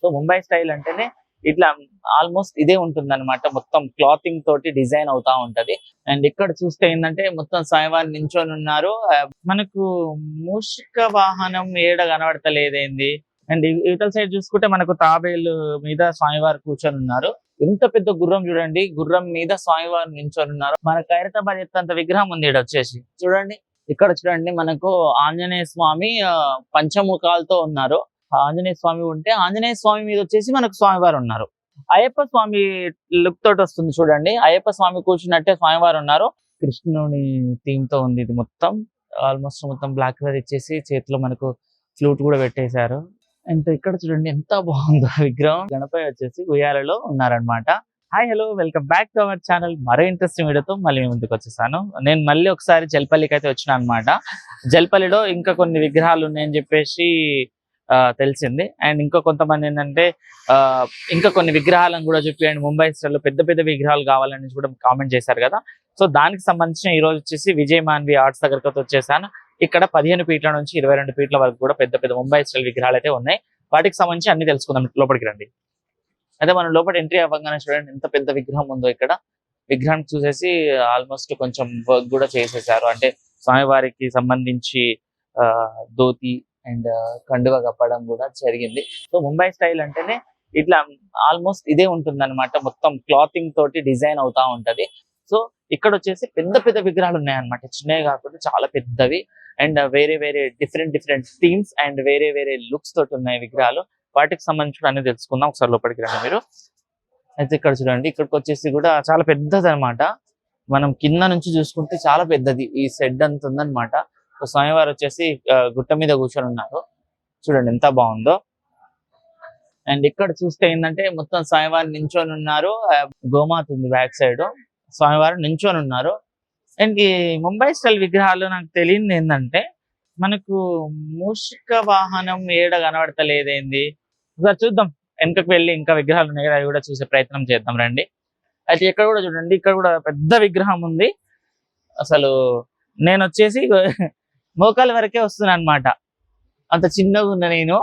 So Mumbai style అంటేనే ఇట్లా almost ఇదే ఉంటుంది అనమాట. మొత్తం క్లాతింగ్ తోటి డిజైన్ అవుతా ఉంటది. అండ్ ఇక్కడ చూస్తే ఏంటంటే మొత్తం స్వామివారు నించొని ఉన్నారు. మనకు మూషిక వాహనం ఏడ కనబడతలేదేంది. అండ్ ఇవతల సైడ్ చూసుకుంటే మనకు తాబేలు మీద స్వామివారు కూర్చొని ఉన్నారు. ఎంత పెద్ద గుర్రం చూడండి, గుర్రం మీద స్వామివారు నించొని ఉన్నారు. మన ఖైరతాబాద్ ఎత్తంత విగ్రహం ఉంది ఇక్కడ వచ్చేసి చూడండి. ఇక్కడ చూడండి మనకు ఆంజనేయ స్వామి పంచముఖాలతో ఉన్నారు. ఆంజనేయ స్వామి ఉంటే ఆంజనేయ స్వామి మీద వచ్చేసి మనకు స్వామివారు ఉన్నారు. అయ్యప్ప స్వామి లుక్ తోటి వస్తుంది చూడండి. అయ్యప్ప స్వామి కూర్చున్నట్టే స్వామివారు ఉన్నారు. కృష్ణుని థీమ్ తో ఉంది ఇది మొత్తం. ఆల్మోస్ట్ మొత్తం బ్లాక్ కలర్ ఇచ్చేసి చేతిలో మనకు ఫ్లూట్ కూడా పెట్టేశారు. అండ్ ఇక్కడ చూడండి ఎంత బాగుందో విగ్రహం. గణపతి వచ్చేసి ఉయ్యాలలో ఉన్నారనమాట. Hi hello, welcome back to our channel. మరో ఇంట్రెస్టింగ్ వీడియోతో మళ్ళీ ముందుకు వచ్చేసాను. నేను మళ్ళీ ఒకసారి జల్పల్లికి అయితే వచ్చిన అనమాట. జల్పల్లిలో ఇంకా కొన్ని విగ్రహాలు ఉన్నాయని చెప్పేసి తెలిసింది. అండ్ ఇంకా కొంతమంది ఏంటంటే ఇంకా కొన్ని విగ్రహాలను కూడా చూపించండి, ముంబై స్టైల్లో పెద్ద పెద్ద విగ్రహాలు కావాలని కూడా కామెంట్ చేశారు కదా. సో దానికి సంబంధించిన ఈ రోజు వచ్చేసి విజయ్ మాన్వి ఆర్ట్స్ దగ్గరకు వచ్చేసాను. ఇక్కడ 15 ఫీట్ల నుంచి 22 ఫీట్ల వరకు కూడా పెద్ద పెద్ద ముంబై స్టైల్ విగ్రహాలు అయితే ఉన్నాయి. వాటికి సంబంధించి అన్ని తెలుసుకుందాం. లోపలికి రండి. అయితే మనం లోపల ఎంట్రీ అవ్వగానే చూడండి ఎంత పెద్ద విగ్రహం ఉందో. ఇక్కడ విగ్రహాన్ని చూసేసి ఆల్మోస్ట్ కొంచెం వర్క్ కూడా చేసేసారు. అంటే స్వామివారికి సంబంధించి ధోతి అండ్ కండువ కప్పడం కూడా జరిగింది. సో ముంబై స్టైల్ అంటేనే ఇట్లా ఆల్మోస్ట్ ఇదే ఉంటుంది అనమాట. మొత్తం క్లాతింగ్ తోటి డిజైన్ అవుతా ఉంటది. సో ఇక్కడ వచ్చేసి పెద్ద పెద్ద విగ్రహాలు ఉన్నాయన్నమాట. చిన్నవి కాకుండా చాలా పెద్దవి. అండ్ వేరే వేరే డిఫరెంట్ థీమ్స్ అండ్ వేరే వేరే లుక్స్ తోటి ఉన్నాయి విగ్రహాలు. వాటికి సంబంధించి అన్ని తెలుసుకుందాం. ఒకసారి లోపలికి రండి మీరు. అయితే ఇక్కడ చూడండి, ఇక్కడికి వచ్చేసి కూడా చాలా పెద్దది అనమాట. మనం కింద నుంచి చూసుకుంటే చాలా పెద్దది. ఈ షెడ్ అంత ఉందన్నమాట. స్వామివారు వచ్చేసి గుట్ట మీద కూర్చొని ఉన్నారు. చూడండి ఎంత బాగుందో. అండ్ ఇక్కడ చూస్తే ఏంటంటే మొత్తం స్వామివారు నించొని ఉన్నారు. గోమాత ఉంది బ్యాక్ సైడ్. స్వామివారు నించొని ఉన్నారు. అండ్ ఈ ముంబై స్టైల్ విగ్రహాలు నాకు తెలియదు ఏంటంటే మనకు మూషిక వాహనం ఏడ కనబడతలేదేంది. ఒకసారి చూద్దాం. వెనకకు వెళ్ళి ఇంకా విగ్రహాలు ఉన్నాయి కదా, అవి కూడా చూసే ప్రయత్నం చేద్దాం రండి. అయితే ఇక్కడ కూడా చూడండి, ఇక్కడ కూడా పెద్ద విగ్రహం ఉంది. అసలు నేను వచ్చేసి మోకాల వరకే వస్తున్నాను అనమాట. అంత చిన్నగా ఉన్న నేను,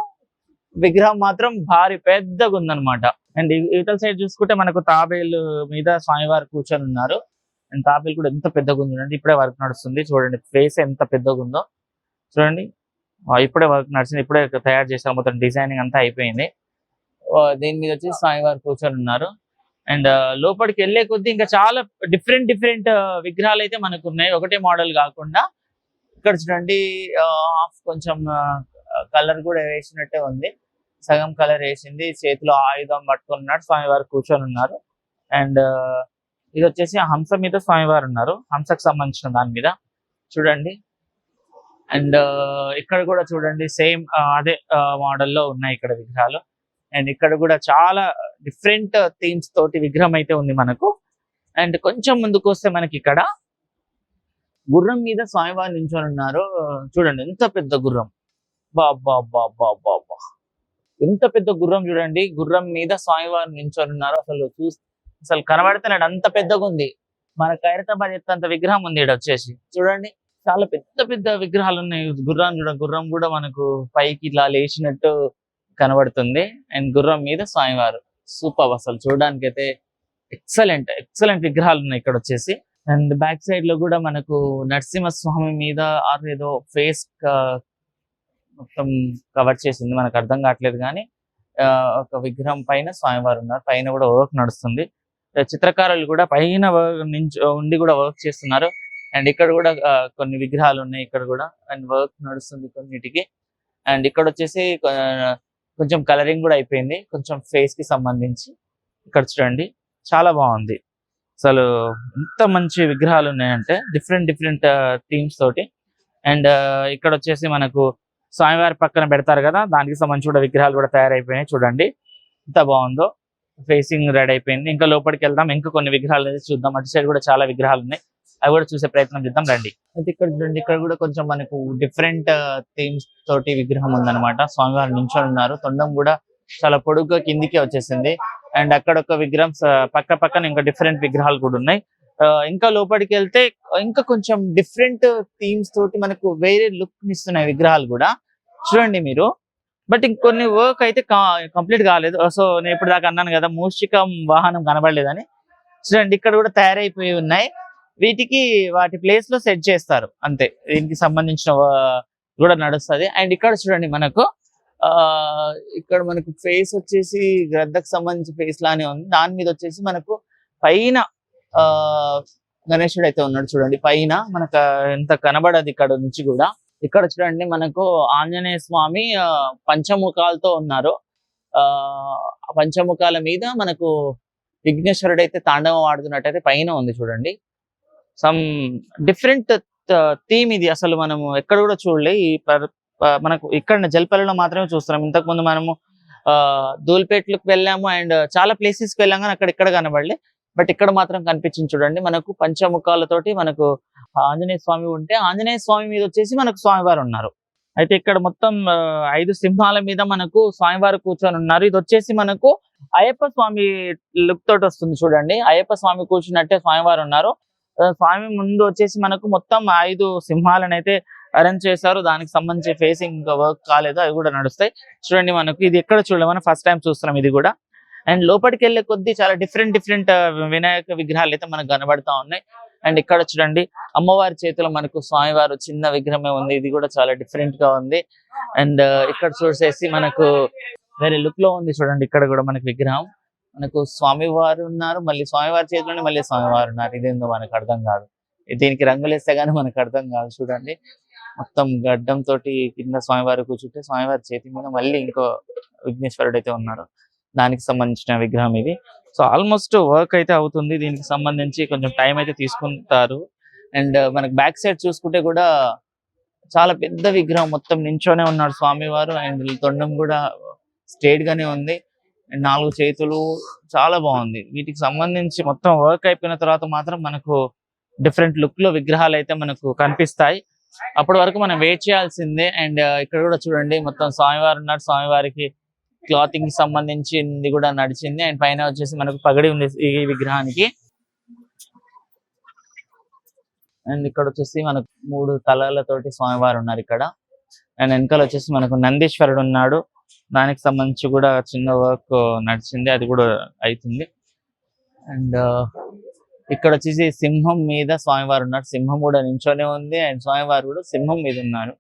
విగ్రహం మాత్రం భారీ పెద్దగా ఉందన్నమాట. అండ్ ఇవతల సైడ్ చూసుకుంటే మనకు తాబేలు మీద స్వామివారు కూర్చొని ఉన్నారు. అండ్ తాబేలు కూడా ఎంత పెద్దగా ఉంది చూడండి. ఇప్పుడే వర్క్ నడుస్తుంది. చూడండి ఫేస్ ఎంత పెద్దగా ఉందో చూడండి. ఇప్పుడే వర్క్ నడిచింది, ఇప్పుడే తయారు చేశారు. మొత్తం డిజైనింగ్ అంతా అయిపోయింది. దీని మీద వచ్చి స్వామివారు కూర్చొని ఉన్నారు. అండ్ లోపలికి వెళ్ళే కొద్దీ ఇంకా చాలా డిఫరెంట్ విగ్రహాలు అయితే మనకు ఉన్నాయి. ఒకటే మోడల్ కాకుండా ఇక్కడ చూడండి కొంచెం కలర్ కూడా వేసినట్టే ఉంది. సగం కలర్ వేసింది. చేతిలో ఆయుధం పట్టుకున్నాడు. స్వామివారు కూర్చొని ఉన్నారు. అండ్ ఇది వచ్చేసి హంస మీద స్వామివారు ఉన్నారు. హంసకు సంబంధించిన దాని మీద చూడండి. అండ్ ఇక్కడ కూడా చూడండి సేమ్ అదే మోడల్లో ఉన్నాయి ఇక్కడ విగ్రహాలు. అండ్ ఇక్కడ కూడా చాలా డిఫరెంట్ థీమ్స్ తోటి విగ్రహం అయితే ఉంది మనకు. అండ్ కొంచెం ముందుకు వస్తే మనకి ఇక్కడ గుర్రం మీద స్వామివారు నించొని ఉన్నారు. చూడండి ఎంత పెద్ద గుర్రం. బాబా ఎంత పెద్ద గుర్రం చూడండి. గుర్రం మీద స్వామివారు నించొని ఉన్నారు. అసలు కనబడుతున్నాడు, అంత పెద్దగా ఉంది. మన ఖైరతాబాద్ ఎత్తంత విగ్రహం ఉంది ఇక్కడ వచ్చేసి చూడండి. చాలా పెద్ద విగ్రహాలు ఉన్నాయి. గుర్రం కూడా మనకు పైకి ఇట్లా లేచినట్టు కనబడుతుంది. అండ్ గుర్రం మీద స్వామివారు సూపర్. అసలు చూడడానికి అయితే ఎక్సలెంట్ విగ్రహాలు ఉన్నాయి ఇక్కడ వచ్చేసి. అండ్ బ్యాక్ సైడ్ లో కూడా మనకు నరసింహస్వామి మీద ఏదో ఫేస్ మొత్తం కవర్ చేసింది, మనకు అర్థం కావట్లేదు. కానీ ఒక విగ్రహం పైన స్వామివారు ఉన్నారు. పైన కూడా వర్క్ నడుస్తుంది. చిత్రకారులు కూడా పైన ఉండి కూడా వర్క్ చేస్తున్నారు. అండ్ ఇక్కడ కూడా కొన్ని విగ్రహాలు ఉన్నాయి ఇక్కడ కూడా. అండ్ వర్క్ నడుస్తుంది కొన్నిటికి. అండ్ ఇక్కడ వచ్చేసి కొంచెం కలరింగ్ కూడా అయిపోయింది, కొంచెం ఫేస్ కి సంబంధించి. ఇక్కడ చూడండి చాలా బాగుంది. అసలు ఎంత మంచి విగ్రహాలు ఉన్నాయంటే డిఫరెంట్ థీమ్స్ తోటి. అండ్ ఇక్కడ వచ్చేసి మనకు స్వామివారి పక్కన పెడతారు కదా, దానికి సంబంధించి కూడా విగ్రహాలు కూడా తయారైపోయినాయి. చూడండి ఎంత బాగుందో. ఫేసింగ్ రెడీ అయిపోయింది. ఇంకా లోపలికి వెళ్దాం, ఇంకా కొన్ని విగ్రహాలు అయితే చూద్దాం. అటు సైడ్ కూడా చాలా విగ్రహాలు ఉన్నాయి, అవి కూడా చూసే ప్రయత్నం చేద్దాం రండి. అయితే ఇక్కడ చూడండి, ఇక్కడ కూడా కొంచెం మనకు డిఫరెంట్ థీమ్స్ తోటి విగ్రహం ఉందన్నమాట. స్వామివారు నించొని ఉన్నారు. తొండం కూడా చాలా పొడుగ్గా కిందికి వచ్చేసింది. అండ్ అక్కడ ఒక విగ్రహం పక్కన ఇంకా డిఫరెంట్ విగ్రహాలు కూడా ఉన్నాయి. ఇంకా లోపలికి వెళ్తే ఇంకా కొంచెం డిఫరెంట్ థీమ్స్ తోటి మనకు వేరే లుక్ ఇస్తున్నాయి విగ్రహాలు కూడా. చూడండి మీరు, బట్ ఇంకొన్ని వర్క్ అయితే కంప్లీట్ కాలేదు. సో నేను ఇప్పుడు దాకా అన్నాను కదా మూషిక వాహనం కనబడలేదని. చూడండి ఇక్కడ కూడా తయారైపోయి ఉన్నాయి. వీటికి వాటి ప్లేస్ లో సెట్ చేస్తారు అంతే. దీనికి సంబంధించిన కూడా నడుస్తుంది. అండ్ ఇక్కడ చూడండి మనకు ఇక్కడ మనకు ఫేస్ వచ్చేసి గ్రద్దకు సంబంధించిన ఫేస్ లానే ఉంది. దాని మీద వచ్చేసి మనకు పైన గణేశుడు అయితే ఉన్నాడు చూడండి. పైన మనకు ఎంత కనబడదు ఇక్కడ నుంచి కూడా. ఇక్కడ చూడండి మనకు ఆంజనేయ స్వామి పంచముఖాలతో ఉన్నారు. పంచముఖాల మీద మనకు విఘ్నేశ్వరుడు అయితే తాండవం ఆడుతున్నట్టయితే పైన ఉంది చూడండి. సమ్ డిఫరెంట్ థీమ్ ఇది. అసలు మనము ఎక్కడ కూడా చూడలే. ఈ మనకు ఇక్కడ జల్పల్లిలో మాత్రమే చూస్తున్నాం. ఇంతకు ముందు మనము ధూల్పేట్లకు వెళ్ళాము అండ్ చాలా ప్లేసెస్ కి వెళ్ళాం కానీ అక్కడ ఇక్కడ కనబడలే. బట్ ఇక్కడ మాత్రం కనిపించింది చూడండి. మనకు పంచముఖాలతోటి మనకు ఆంజనేయ స్వామి ఉంటే ఆంజనేయ స్వామి మీద వచ్చేసి మనకు స్వామివారు ఉన్నారు. అయితే ఇక్కడ మొత్తం 5 సింహాల మీద మనకు స్వామివారు కూర్చొని ఉన్నారు. ఇది వచ్చేసి మనకు అయ్యప్ప స్వామి లుక్ తోటి వస్తుంది చూడండి. అయ్యప్ప స్వామి కూర్చున్నట్టే స్వామివారు ఉన్నారు. స్వామి ముందు వచ్చేసి మనకు మొత్తం 5 సింహాలను అయితే అరేంజ్ చేశారు. దానికి సంబంధించి ఫేసింగ్ వర్క్ కాలేదు, అవి కూడా నడుస్తాయి. చూడండి మనకు ఇది ఎక్కడ చూడలేదు, మనం ఫస్ట్ టైం చూస్తున్నాం ఇది కూడా. అండ్ లోపలికి వెళ్ళే కొద్దీ చాలా డిఫరెంట్ వినాయక విగ్రహాలు అయితే మనకు కనబడతా ఉన్నాయి. అండ్ ఇక్కడ చూడండి అమ్మవారి చేతిలో మనకు స్వామివారు చిన్న విగ్రహమే ఉంది. ఇది కూడా చాలా డిఫరెంట్ గా ఉంది. అండ్ ఇక్కడ చూసేసి మనకు వేరే లుక్ లో ఉంది చూడండి. ఇక్కడ కూడా మనకు విగ్రహం, మనకు స్వామివారు ఉన్నారు, మళ్ళీ స్వామివారి చేతిలోనే మళ్ళీ స్వామివారు ఉన్నారు. ఇదేందో మనకు అర్థం కాదు. దీనికి రంగులు వేస్తే గానీ మనకు అర్థం కాదు. చూడండి మొత్తం గడ్డం తోటి కింద స్వామివారు కూర్చుంటే స్వామివారి చేతి మీద మళ్ళీ ఇంకో విఘ్నేశ్వరుడు అయితే ఉన్నారు. దానికి సంబంధించిన విగ్రహం ఇది. సో ఆల్మోస్ట్ వర్క్ అయితే అవుతుంది. దీనికి సంబంధించి కొంచెం టైం అయితే తీసుకుంటారు. అండ్ మనకు బ్యాక్ సైడ్ చూసుకుంటే కూడా చాలా పెద్ద విగ్రహం, మొత్తం నించోనే ఉన్నాడు స్వామివారు. అండ్ తొండం కూడా స్ట్రైట్ గానే ఉంది. అండ్ 4 చేతులు, చాలా బాగుంది. వీటికి సంబంధించి మొత్తం వర్క్ అయిపోయిన తర్వాత మాత్రం మనకు డిఫరెంట్ లుక్ లో విగ్రహాలు అయితే మనకు కనిపిస్తాయి. అప్పటి వరకు మనం వెయిట్ చేయాల్సిందే. అండ్ ఇక్కడ కూడా చూడండి మొత్తం స్వామివారు ఉన్నాడు. స్వామివారికి క్లాతింగ్ కి సంబంధించింది కూడా నడిచింది. అండ్ పైన వచ్చేసి మనకు పగడి ఉంది ఈ విగ్రహానికి. అండ్ ఇక్కడ వచ్చేసి మనకు 3 తలలతోటి స్వామివారు ఉన్నారు ఇక్కడ. అండ్ వెనకాల వచ్చేసి మనకు నందీశ్వరుడు ఉన్నాడు. దానికి సంబంధించి కూడా చిన్న వర్క్ నడిచింది, అది కూడా అవుతుంది. అండ్ ఇక్కడ వచ్చేసి సింహం మీద స్వామివారు ఉన్నారు. సింహం కూడా నించోనే ఉంది. అండ్ స్వామివారు కూడా సింహం మీద ఉన్నారు.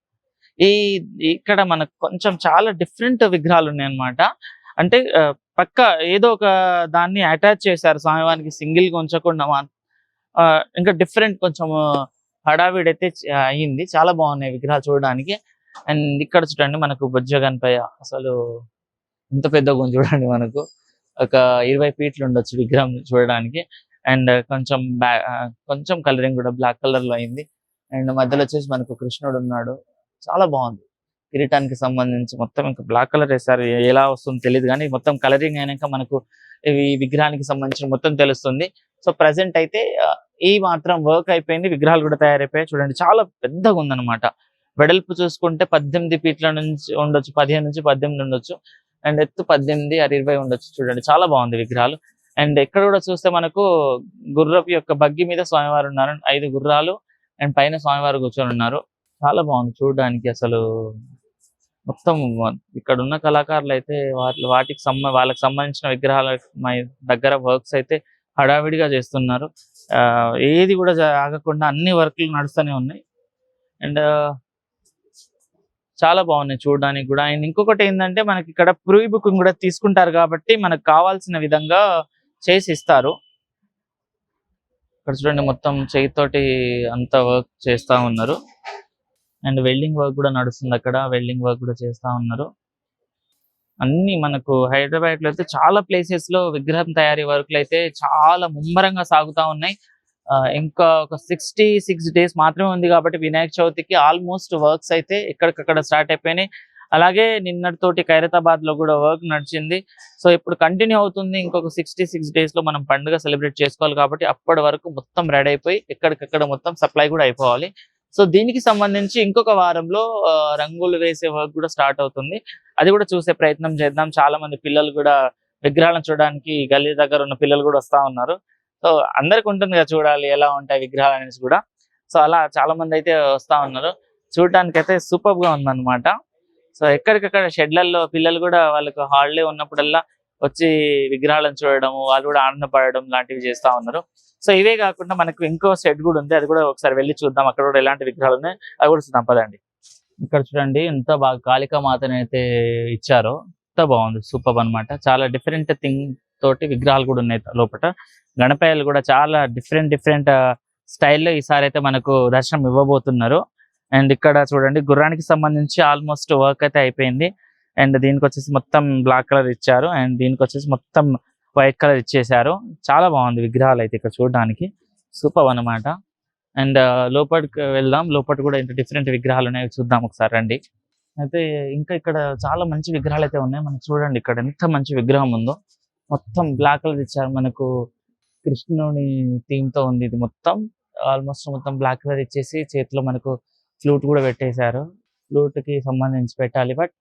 ఇక్కడ మనకు కొంచెం చాలా డిఫరెంట్ విగ్రహాలు ఉన్నాయి అన్నమాట. అంటే పక్క ఏదో ఒక దాన్ని అటాచ్ చేశారు స్వామివారికి, సింగిల్ గా ఉంచకుండా. ఇంకా డిఫరెంట్ కొంచెం హడావిడి అయితే అయ్యింది. చాలా బాగున్నాయి విగ్రహాలు చూడడానికి. అండ్ ఇక్కడ చూడండి మనకు బొజ్జ గణపయ్య, అసలు ఇంత పెద్దగా ఉంది చూడండి. మనకు ఒక 20 ఫీట్లు ఉండొచ్చు విగ్రహం చూడడానికి. అండ్ కొంచెం కలరింగ్ కూడా బ్లాక్ కలర్ లో అయింది. అండ్ మధ్యలో వచ్చేసి మనకు కృష్ణుడు ఉన్నాడు. చాలా బాగుంది. కిరీటానికి సంబంధించి మొత్తం ఇంకా బ్లాక్ కలర్ వేసారు. ఎలా వస్తుందో తెలియదు కానీ మొత్తం కలరింగ్ అయినాక మనకు ఈ విగ్రహానికి సంబంధించిన మొత్తం తెలుస్తుంది. సో ప్రెసెంట్ అయితే ఈ మాత్రం వర్క్ అయిపోయింది. విగ్రహాలు కూడా తయారైపోయాయి. చూడండి చాలా పెద్దగా ఉందన్నమాట. వెడల్పు చూసుకుంటే 18 ఫీట్ల నుంచి ఉండొచ్చు, 15 నుంచి 18 ఉండొచ్చు. అండ్ ఎత్తు 18 আর 20 ఉండొచ్చు. చూడండి చాలా బాగుంది విగ్రహాలు. అండ్ ఇక్కడ కూడా చూస్తే మనకు గుర్రపు యొక్క బగ్గి మీద స్వామివారు ఉన్నారు. 5 గుర్రాలు అండ్ పైన స్వామివారు కూర్చొని ఉన్నారు. చాలా బాగుంది చూడడానికి. అసలు మొత్తం ఇక్కడ ఉన్న కళాకారులు అయితే వాళ్ళకి సంబంధించిన విగ్రహాల దగ్గర వర్క్స్ అయితే హడావిడిగా చేస్తున్నారు. ఏది కూడా ఆగకుండా అన్ని వర్క్లు నడుస్తూనే ఉన్నాయి. అండ్ చాలా బాగున్నాయి చూడడానికి కూడా. అండ్ ఇంకొకటి ఏంటంటే మనకి ఇక్కడ ప్రీ బుకింగ్ కూడా తీసుకుంటారు కాబట్టి మనకు కావాల్సిన విధంగా చేసి ఇస్తారు. ఇక్కడ చూడండి మొత్తం చేతితోటి అంత వర్క్ చేస్తా ఉన్నారు. అండ్ వెల్డింగ్ వర్క్ కూడా నడుస్తుంది. అక్కడ వెల్డింగ్ వర్క్ కూడా చేస్తా ఉన్నారు. అన్ని మనకు హైదరాబాద్ లో అయితే చాలా ప్లేసెస్ లో విగ్రహం తయారీ వర్క్లు అయితే చాలా ముమ్మరంగా సాగుతా ఉన్నాయి. ఇంకా ఒక 66 డేస్ మాత్రమే ఉంది కాబట్టి వినాయక చవితికి ఆల్మోస్ట్ వర్క్స్ అయితే ఎక్కడికక్కడ స్టార్ట్ అయిపోయినాయి. అలాగే నిన్నటితోటి ఖైరతాబాద్ లో కూడా వర్క్ నడిచింది. సో ఇప్పుడు కంటిన్యూ అవుతుంది. ఇంకొక 66 డేస్ లో మనం పండుగ సెలబ్రేట్ చేసుకోవాలి కాబట్టి అప్పటి వరకు మొత్తం రెడీ అయిపోయి ఎక్కడికక్కడ మొత్తం సప్లై కూడా అయిపోవాలి. సో దీనికి సంబంధించి ఇంకొక వారంలో రంగులు వేసే వర్క్ కూడా స్టార్ట్ అవుతుంది. అది కూడా చూసే ప్రయత్నం చేద్దాం. చాలా మంది పిల్లలు కూడా విగ్రహాలను చూడడానికి గల్లీ దగ్గర ఉన్న పిల్లలు కూడా వస్తా ఉన్నారు. సో అందరికి ఉంటుంది కదా చూడాలి ఎలా ఉంటాయి విగ్రహాలు అనేసి కూడా. సో అలా చాలా మంది అయితే వస్తా ఉన్నారు. చూడడానికి అయితే సూపర్ గా ఉందన్నమాట. సో ఎక్కడికక్కడ షెడ్లలో పిల్లలు కూడా వాళ్ళకి హాలిడే ఉన్నప్పుడల్లా వచ్చి విగ్రహాలను చూడడం, వాళ్ళు కూడా ఆనందపడడం లాంటివి చేస్తా ఉన్నారు. సో ఇవే కాకుండా మనకు ఇంకో షెడ్ కూడా ఉంది, అది కూడా ఒకసారి వెళ్ళి చూద్దాం. అక్కడ కూడా ఎలాంటి విగ్రహాలు ఉన్నాయి అది కూడా చూద్దాం పదండి. ఇక్కడ చూడండి ఎంత బాగా కాళికా మాతని అయితే ఇచ్చారో, ఎంత బాగుంది, సూపర్ అన్నమాట. చాలా డిఫరెంట్ థింగ్ తోటి విగ్రహాలు కూడా ఉన్నాయి లోపల. గణపయ్యలు కూడా చాలా డిఫరెంట్ స్టైల్లో ఈసారి అయితే మనకు దర్శనం ఇవ్వబోతున్నారు. అండ్ ఇక్కడ చూడండి గుర్రానికి సంబంధించి ఆల్మోస్ట్ వర్క్ అయితే అయిపోయింది. అండ్ దీనికి వచ్చేసి మొత్తం బ్లాక్ కలర్ ఇచ్చారు, అండ్ దీనికి వచ్చేసి మొత్తం వైట్ కలర్ ఇచ్చేసారు. చాలా బాగుంది విగ్రహాలు అయితే ఇక్కడ చూడడానికి, సూపర్ అన్నమాట. అండ్ లోపలికి వెళ్దాం, లోపల కూడా ఇంత డిఫరెంట్ విగ్రహాలు ఉన్నాయి చూద్దాం ఒకసారి రండి. అయితే ఇంకా ఇక్కడ చాలా మంచి విగ్రహాలు అయితే ఉన్నాయి. మనం చూడండి ఇక్కడ ఎంత మంచి విగ్రహం ఉందో, మొత్తం బ్లాక్ కలర్ ఇచ్చారు. మనకు కృష్ణుని థీమ్ తో ఉంది ఇది మొత్తం. ఆల్మోస్ట్ మొత్తం బ్లాక్ కలర్ ఇచ్చేసి చేతిలో మనకు ఫ్లూట్ కూడా పెట్టేశారు. ఫ్లూట్ కి సంబంధించి పెట్టాలి, బట్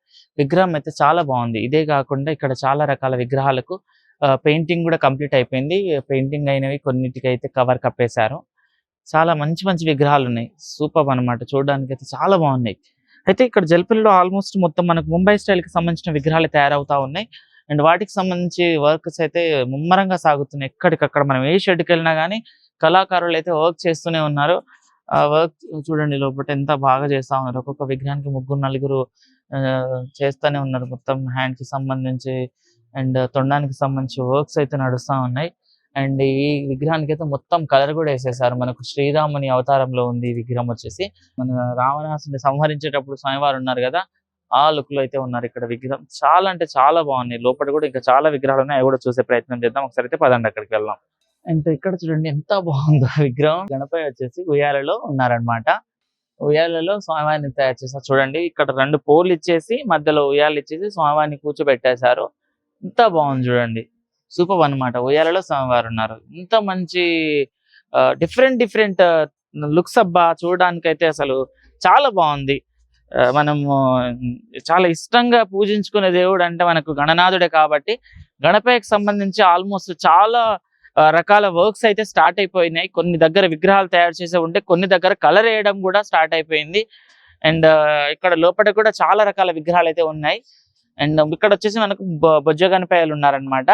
విగ్రహం అయితే చాలా బాగుంది. ఇదే కాకుండా ఇక్కడ చాలా రకాల విగ్రహాలకు పెయింటింగ్ కూడా కంప్లీట్ అయిపోయింది. పెయింటింగ్ అయినవి కొన్నిటికి అయితే కవర్ కప్పేశారు. చాలా మంచి విగ్రహాలు ఉన్నాయి, సూపర్ అన్నమాట. చూడడానికి అయితే చాలా బాగున్నాయి. అయితే ఇక్కడ జల్పల్లిలో ఆల్మోస్ట్ మొత్తం మనకు ముంబై స్టైల్ కి సంబంధించిన విగ్రహాలు తయారవుతా ఉన్నాయి. అండ్ వాటికి సంబంధించి వర్క్స్ అయితే ముమ్మరంగా సాగుతున్నాయి. ఎక్కడికక్కడ మనం ఏ షెడ్కి వెళ్ళినా కానీ కళాకారులు అయితే వర్క్ చేస్తూనే ఉన్నారు. ఆ వర్క్ చూడండి లోపల ఎంత బాగా చేస్తా ఉన్నారు. ఒక్కొక్క విగ్రహానికి 3-4 చేస్తూనే ఉన్నారు. మొత్తం హ్యాండ్ కి సంబంధించి అండ్ తొండానికి సంబంధించి వర్క్స్ అయితే నడుస్తా ఉన్నాయి. అండ్ ఈ విగ్రహానికి అయితే మొత్తం కలర్ కూడా వేసేసారు. మనకు శ్రీరాముని అవతారంలో ఉంది ఈ విగ్రహం వచ్చేసి. మన రావణాసుని సంహరించేటప్పుడు స్వామివారు ఉన్నారు కదా, ఆ లుక్ లో అయితే ఉన్నారు ఇక్కడ విగ్రహం. చాలా అంటే చాలా బాగున్నాయి. లోపల కూడా ఇంకా చాలా విగ్రహాలు ఉన్నాయి, అవి కూడా చూసే ప్రయత్నం చేద్దాం. ఒకసారి అయితే పదండి అక్కడికి వెళ్దాం. అండ్ ఇక్కడ చూడండి ఎంత బాగుందో విగ్రహం. గణపతి వచ్చేసి ఉయ్యాలలో ఉన్నారనమాట. ఉయ్యాలలో స్వామివారిని తయారు చేశారు. చూడండి ఇక్కడ 2 పోర్లు ఇచ్చేసి మధ్యలో ఉయ్యాలు ఇచ్చేసి స్వామివారిని కూర్చోబెట్టేశారు. ఎంత బాగుంది చూడండి, సూపర్ అన్నమాట. ఉయ్యాలలో స్వామివారు ఉన్నారు. ఇంత మంచి డిఫరెంట్ లుక్స్ అబ్బా, చూడడానికి అయితే అసలు చాలా బాగుంది. మనము చాలా ఇష్టంగా పూజించుకునే దేవుడు అంటే మనకు గణనాథుడే కాబట్టి గణపతికి సంబంధించి ఆల్మోస్ట్ చాలా రకాల వర్క్స్ అయితే స్టార్ట్ అయిపోయినాయి. కొన్ని దగ్గర విగ్రహాలు తయారు చేసే ఉంటే కొన్ని దగ్గర కలర్ వేయడం కూడా స్టార్ట్ అయిపోయింది. అండ్ ఇక్కడ లోపల కూడా చాలా రకాల విగ్రహాలు అయితే ఉన్నాయి. అండ్ ఇక్కడ వచ్చేసి మనకు బొజ్జ గణపయ్యలు ఉన్నారనమాట.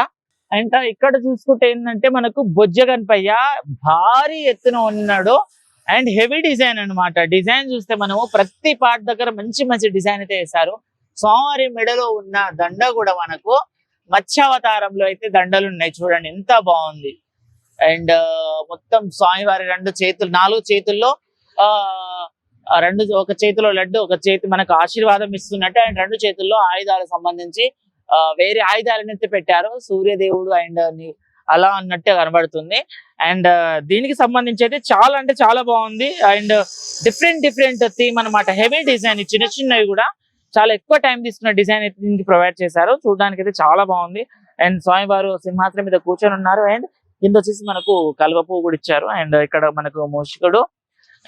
అండ్ ఇక్కడ చూసుకుంటే ఏంటంటే మనకు బొజ్జ గణపయ్య భారీ ఎత్తున ఉన్నాడు. అండ్ హెవీ డిజైన్ అన్నమాట. డిజైన్ చూస్తే మనము ప్రతి పార్ట్ దగ్గర మంచి డిజైన్ అయితే వేశారు. స్వామివారి మెడలో ఉన్న దండ కూడా మనకు మత్స్యావతారంలో అయితే దండలు ఉన్నాయి. చూడండి ఎంత బాగుంది. అండ్ మొత్తం స్వామివారి 4 చేతుల్లో ఒక చేతిలో లడ్డు, ఒక చేతి మనకు ఆశీర్వాదం ఇస్తున్నట్టు. అండ్ 2 చేతుల్లో ఆయుధాలకు సంబంధించి వేరే ఆయుధాలను ఎత్తి పెట్టారు. సూర్యదేవుడు అండ్ అలా అన్నట్టే కనబడుతుంది. అండ్ దీనికి సంబంధించి అయితే చాలా అంటే చాలా బాగుంది. అండ్ డిఫరెంట్ థీమ్ అనమాట. హెవీ డిజైన్, చిన్నవి కూడా చాలా ఎక్కువ టైం తీసుకున్న డిజైన్ అయితే దీనికి ప్రొవైడ్ చేశారు. చూడడానికి అయితే చాలా బాగుంది. అండ్ స్వామివారు సింహాసనం మీద కూర్చొని ఉన్నారు. అండ్ కింద వచ్చేసి మనకు కలువ పువ్వు కూడా ఇచ్చారు. అండ్ ఇక్కడ మనకు మూషికుడు.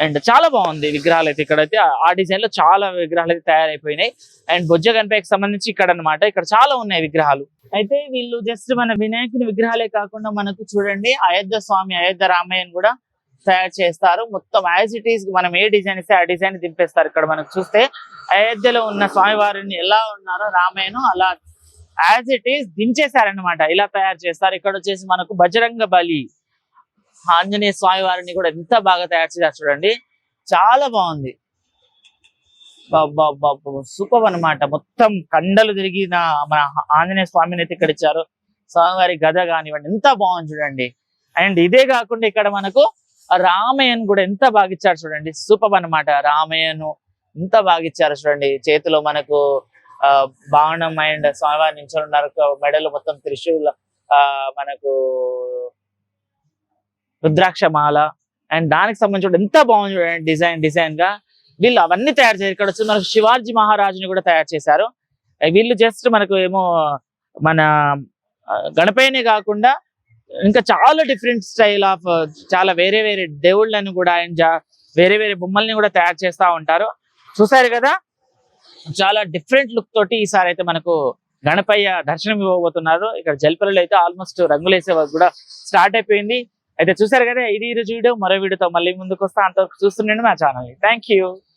అండ్ చాలా బాగుంది విగ్రహాలు అయితే. ఇక్కడైతే ఆ డిజైన్ లో చాలా విగ్రహాలు అయితే తయారైపోయినాయి. అండ్ బొజ్జ గణపతికి సంబంధించి ఇక్కడ అన్నమాట, ఇక్కడ చాలా ఉన్నాయి విగ్రహాలు. అయితే వీళ్ళు జస్ట్ మన వినాయకుని విగ్రహాలే కాకుండా మనకు చూడండి అయోధ్య స్వామి, అయోధ్య రామయ్యను కూడా తయారు చేస్తారు. మొత్తం యాజ్ ఇట్ ఈస్ మనం ఏ డిజైన్ ఇస్తే ఆ డిజైన్ దింపేస్తారు. ఇక్కడ మనకు చూస్తే అయోధ్యలో ఉన్న స్వామివారిని ఎలా ఉన్నారో రామయ్యను అలా యాజ్ ఇట్ ఈస్ దించేశారనమాట. ఇలా తయారు చేస్తారు. ఇక్కడ వచ్చేసి మనకు బజరంగ బలి ఆంజనేయ స్వామి వారిని కూడా ఎంత బాగా తయారు చేశారు చూడండి, చాలా బాగుంది. సూపర్ అన్నమాట. మొత్తం కండలు తిరిగిన మన ఆంజనేయ స్వామిని అయితే ఇక్కడ ఇచ్చారు. స్వామివారి గద కానివ్వండి ఎంత బాగుంది చూడండి. అండ్ ఇదే కాకుండా ఇక్కడ మనకు రామయ్యను కూడా ఎంత బాగా ఇచ్చారు చూడండి, సూపర్ అన్నమాట. రామయ్యను ఎంత బాగా ఇచ్చారు చూడండి. చేతిలో మనకు బాణం అండ్ స్వామివారి నించొని ఉన్నారు. మెడలో మొత్తం త్రిశూల, మనకు రుద్రాక్షమాల. అండ్ దానికి సంబంధించి ఎంత బాగుంది చూడండి డిజైన్ గా. వీళ్ళు అవన్నీ తయారు చేశారు. ఇక్కడ వచ్చి మనకు శివాజీ మహారాజుని కూడా తయారు చేశారు. వీళ్ళు జస్ట్ మనకు ఏమో మన గణపయ్యనే కాకుండా ఇంకా చాలా డిఫరెంట్ స్టైల్ ఆఫ్ చాలా వేరే దేవుళ్ళని కూడా అండ్ వేరే బొమ్మల్ని కూడా తయారు చేస్తూ ఉంటారు. చూసారు కదా, చాలా డిఫరెంట్ లుక్ తోటి ఈసారి అయితే మనకు గణపయ్య దర్శనం ఇవ్వబోతున్నారు. ఇక్కడ జల్పల్లిలో అయితే ఆల్మోస్ట్ రంగులేసే వర్క్ కూడా స్టార్ట్ అయిపోయింది. అయితే చూసారు కదా, ఇది ఈరోజు వీడియో. మరో వీడియోతో మళ్ళీ ముందుకు వస్తా. అంతవరకు చూస్తుండండి మా ఛానల్. Thank you.